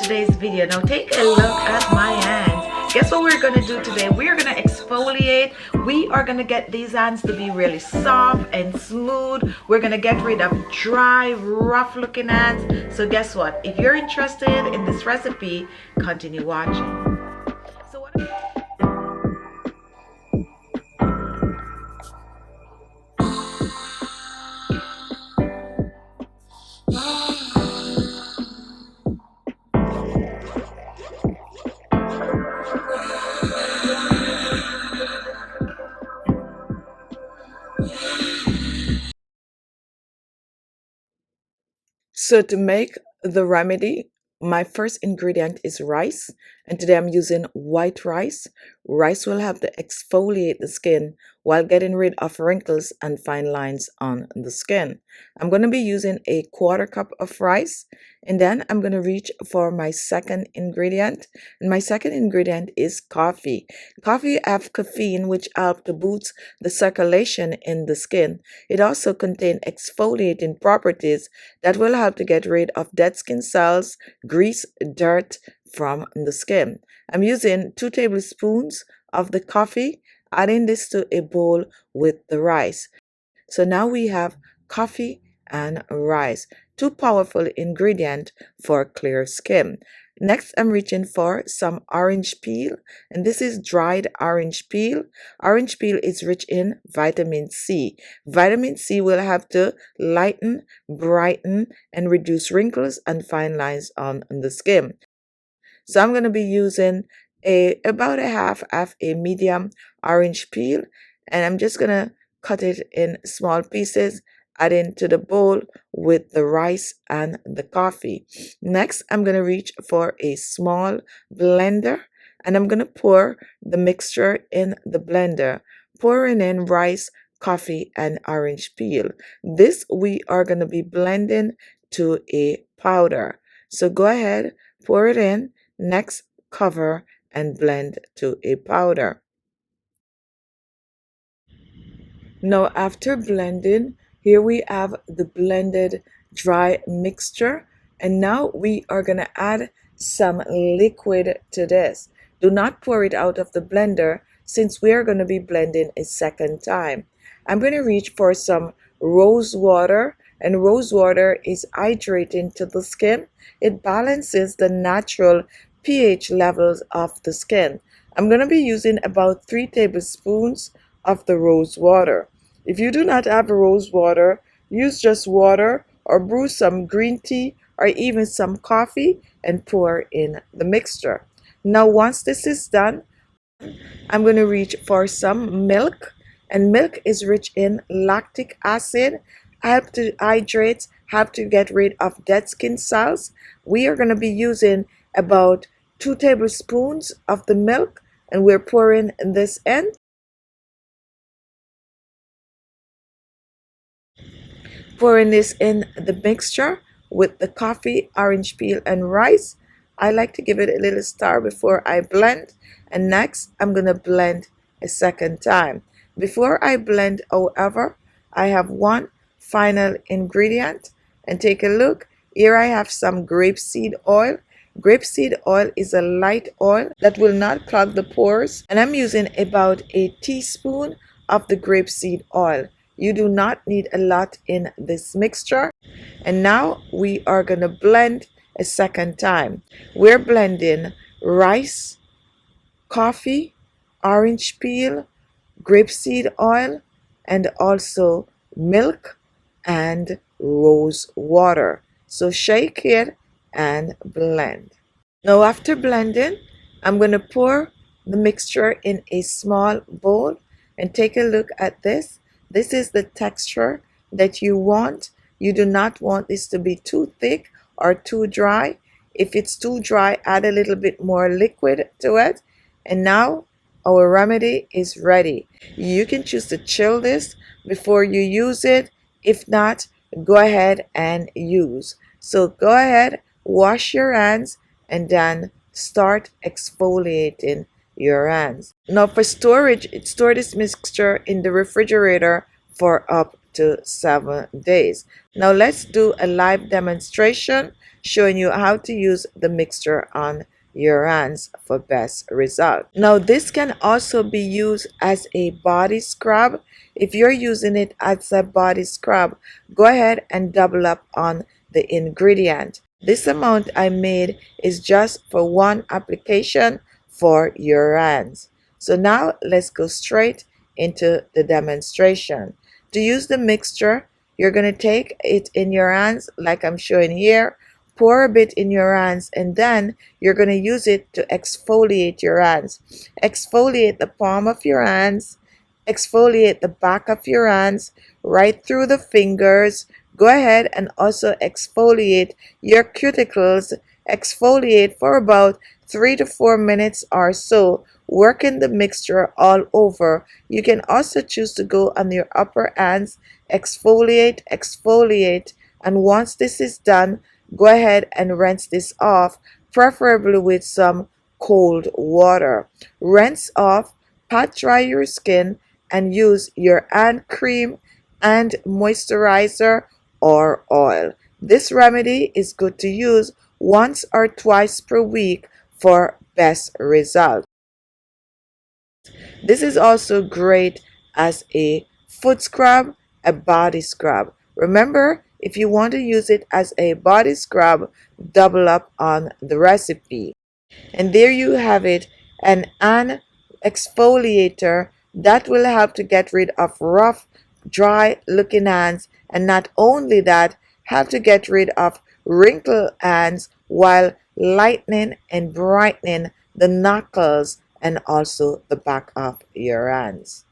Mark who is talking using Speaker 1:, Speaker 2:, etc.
Speaker 1: today's video. Now take a look at my hands. Guess what we're going to do today? We're going to exfoliate. We are going to get these hands to be really soft and smooth. We're going to get rid of dry, rough looking hands. So guess what? If you're interested in this recipe, continue watching. So what So to make the remedy, my first ingredient is rice, and today I'm using white rice. Rice will help to exfoliate the skin while getting rid of wrinkles and fine lines on the skin. I'm going to be using a quarter cup of rice, and then I'm going to reach for my second ingredient. And my second ingredient is coffee. Coffee have caffeine, which helps to boost the circulation in the skin. It also contains exfoliating properties that will help to get rid of dead skin cells, grease, dirt from the skin. I'm using 2 tablespoons of the coffee, adding this to a bowl with the rice. So now we have coffee and rice, 2 powerful ingredients for clear skin. Next, I'm reaching for some orange peel, and this is dried orange peel. Orange peel is rich in vitamin C. Vitamin C will have to lighten, brighten, and reduce wrinkles and fine lines on the skin. So I'm going to be using about half a medium orange peel, and I'm just going to cut it in small pieces, add into the bowl with the rice and the coffee. Next, I'm going to reach for a small blender, and I'm going to pour the mixture in the blender, pouring in rice, coffee, and orange peel. This we are going to be blending to a powder. So go ahead, pour it in. Next, cover and blend to a powder. Now, after blending, here we have the blended dry mixture, and now we are going to add some liquid to this. Do not pour it out of the blender since we are going to be blending a second time. I'm going to reach for some rose water, and rose water is hydrating to the skin. It balances the natural pH levels of the skin. I'm going to be using about 3 tablespoons of the rose water. If you do not have rose water, use just water or brew some green tea or even some coffee and pour in the mixture. Now once this is done, I'm going to reach for some milk, and milk is rich in lactic acid, help to hydrate, help to get rid of dead skin cells. We are going to be using about 2 tablespoons of the milk, and we're pouring this in. Pouring this in the mixture with the coffee, orange peel, and rice. I like to give it a little stir before I blend. And next, I'm going to blend a second time. Before I blend, however, I have one final ingredient. And take a look. Here I have some grapeseed oil. Grapeseed oil is a light oil that will not clog the pores. And I'm using about a teaspoon of the grapeseed oil. You do not need a lot in this mixture. And now we are going to blend a second time. We're blending rice, coffee, orange peel, grapeseed oil, and also milk and rose water. So shake it and blend. Now after blending, I'm going to pour the mixture in a small bowl and take a look at this. This is the texture that you want. You do not want this to be too thick or too dry. If it's too dry, add a little bit more liquid to it. And now our remedy is ready. You can choose to chill this before you use it. If not, go ahead and use. So go ahead, wash your hands, and then start exfoliating your hands. Now for storage, store this mixture in the refrigerator for up to 7 days. Now let's do a live demonstration showing you how to use the mixture on your hands for best result. Now this can also be used as a body scrub. If you're using it as a body scrub, go ahead and double up on the ingredient. This amount I made is just for one application for your hands. So now let's go straight into the demonstration. To use the mixture, you're going to take it in your hands like I'm showing here, pour a bit in your hands, and then you're going to use it to exfoliate your hands. Exfoliate the palm of your hands, exfoliate the back of your hands, right through the fingers. Go ahead and also exfoliate your cuticles. Exfoliate for about 3 to 4 minutes or so, working the mixture all over. You can also choose to go on your upper hands, exfoliate, exfoliate, and once this is done, go ahead and rinse this off, preferably with some cold water. Rinse off, pat dry your skin, and use your hand cream and moisturizer or oil. This remedy is good to use once or twice per week for best results. This is also great as a foot scrub, a body scrub. Remember, if you want to use it as a body scrub, double up on the recipe. And there you have it, an exfoliator that will help to get rid of rough, dry looking hands, and not only that, help to get rid of wrinkled hands while lightening and brightening the knuckles and also the back of your hands.